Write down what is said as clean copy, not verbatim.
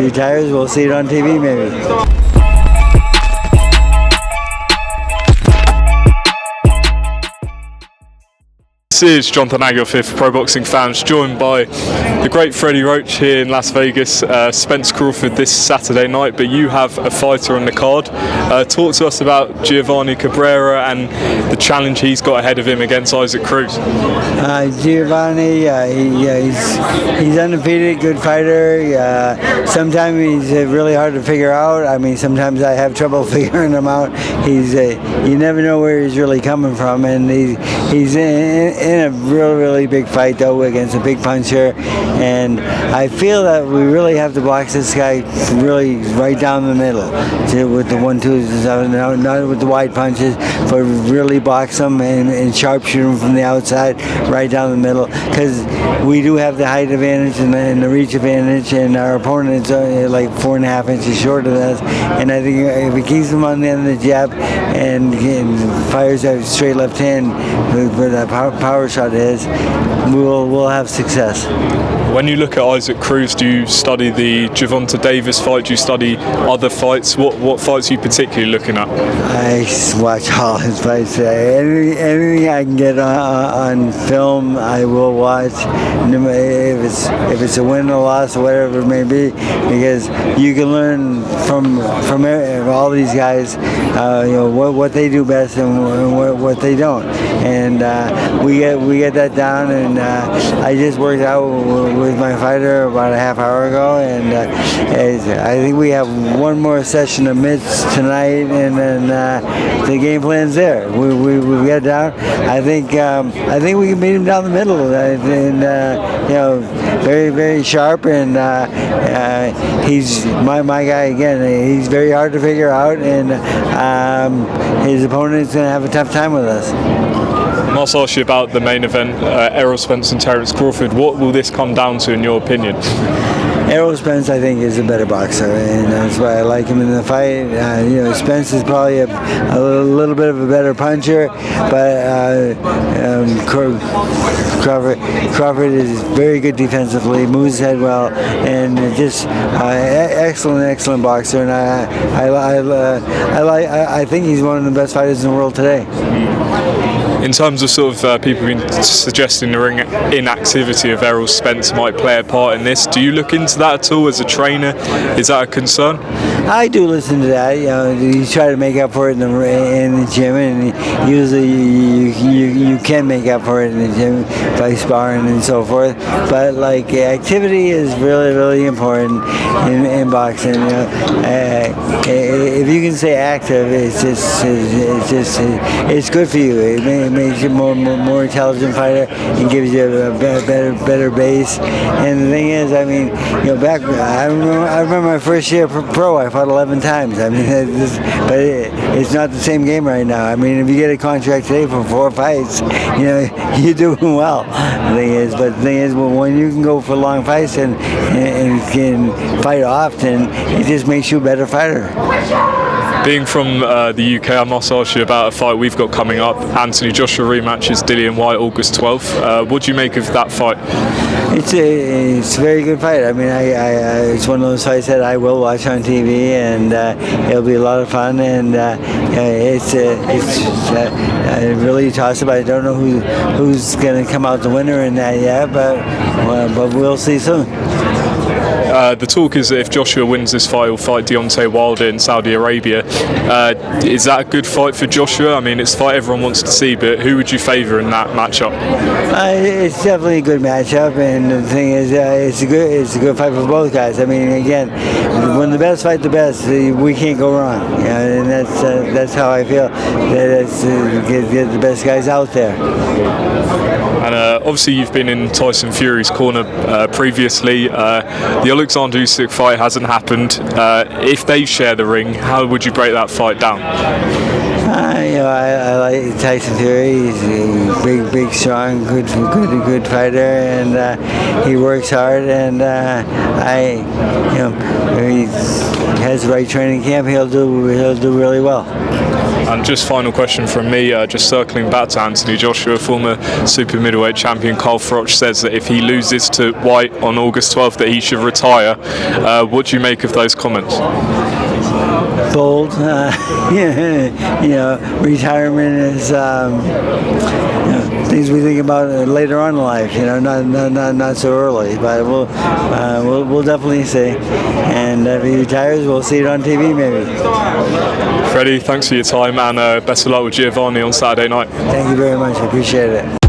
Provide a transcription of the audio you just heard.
retires, we'll see it on TV maybe. This is Jonathan Aguilar for Pro Boxing Fans, joined by the great Freddie Roach here in Las Vegas, Spence Crawford this Saturday night, but you have a fighter on the card. Talk to us about Giovanni Cabrera and the challenge he's got ahead of him against Isaac Cruz. Giovanni, he's undefeated, good fighter. Sometimes he's really hard to figure out. I mean, sometimes I have trouble figuring him out. You never know where he's really coming from, and he's in a really big fight though against a big puncher, and I feel that we really have to box this guy really right down the middle with the 1-2s, not with the wide punches, but really box him and sharpshoot him from the outside right down the middle, because we do have the height advantage and the reach advantage, and our opponent's like 4.5 inches shorter than us, and I think if he keeps him on the end of the jab and fires that straight left hand where that power shot is, we'll have success. When you look at Isaac Cruz, do you study the Gervonta Davis fight? Do you study other fights? What fights are you particularly looking at? I watch all his fights. Anything I can get on film, I will watch. If it's a win or loss or whatever it may be, because you can learn from all these guys, what they do best and what they don't. And we get that down. And I just worked out with my fighter about a half hour ago, and I think we have one more session of mitts tonight, and then the game plan's there. We get down. I think we can beat him down the middle, and very, very sharp, and he's my guy again. He's very hard to figure out, and his opponent's going to have a tough time with us. I must ask you about the main event, Errol Spence and Terence Crawford. What will this come down to in your opinion? Errol Spence, I think, is a better boxer, and that's why I like him in the fight. Spence is probably a little bit of a better puncher, but Crawford is very good defensively, moves his head well, and just excellent boxer. And I think he's one of the best fighters in the world today. In terms of sort of people been suggesting the ring inactivity of Errol Spence might play a part in this, do you look into that at all as a trainer? Is that a concern? I do listen to that. You try to make up for it in the gym, and usually you can make up for it in the gym by sparring and so forth. But like activity is really important in boxing. If you can stay active, it's good for you. It makes you more intelligent fighter and gives you a better base. And the thing is, I mean, back I remember my first year pro, I fought 11 times. I mean, but it's not the same game right now. I mean, if you get a contract today for 4 fights, you're doing well. The thing is, when you can go for long fights and can fight often, it just makes you a better fighter. Being from the UK, I must ask you about a fight we've got coming up. Anthony Joshua rematches Dillian Whyte August 12th. What do you make of that fight? It's a very good fight. I mean, it's one of those fights that I will watch on TV, and it'll be a lot of fun. And it's really toss-up. I don't know who's going to come out the winner in that yet, but we'll see soon. The talk is that if Joshua wins this fight, he'll fight Deontay Wilder in Saudi Arabia. Is that a good fight for Joshua? I mean, it's a fight everyone wants to see, but who would you favour in that matchup? It's definitely a good matchup, and the thing is, it's a good fight for both guys. I mean, again, when the best fight the best, we can't go wrong. And that's how I feel. That's get the best guys out there. And obviously you've been in Tyson Fury's corner previously. The Alexander Usyk fight hasn't happened. If they share the ring, how would you break that fight down? I like Tyson Fury. He's a big, strong, good fighter, and he works hard. And he has the right training camp, he'll do really well. And just final question from me, just circling back to Anthony Joshua, former super middleweight champion Carl Froch says that if he loses to Whyte on August 12th that he should retire. What do you make of those comments? Bold. Retirement is things we think about later on in life. Not so early, but we'll definitely see. And if he retires, we'll see it on TV maybe. Freddie, thanks for your time, and best of luck with Giovanni on Saturday night. Thank you very much. I appreciate it.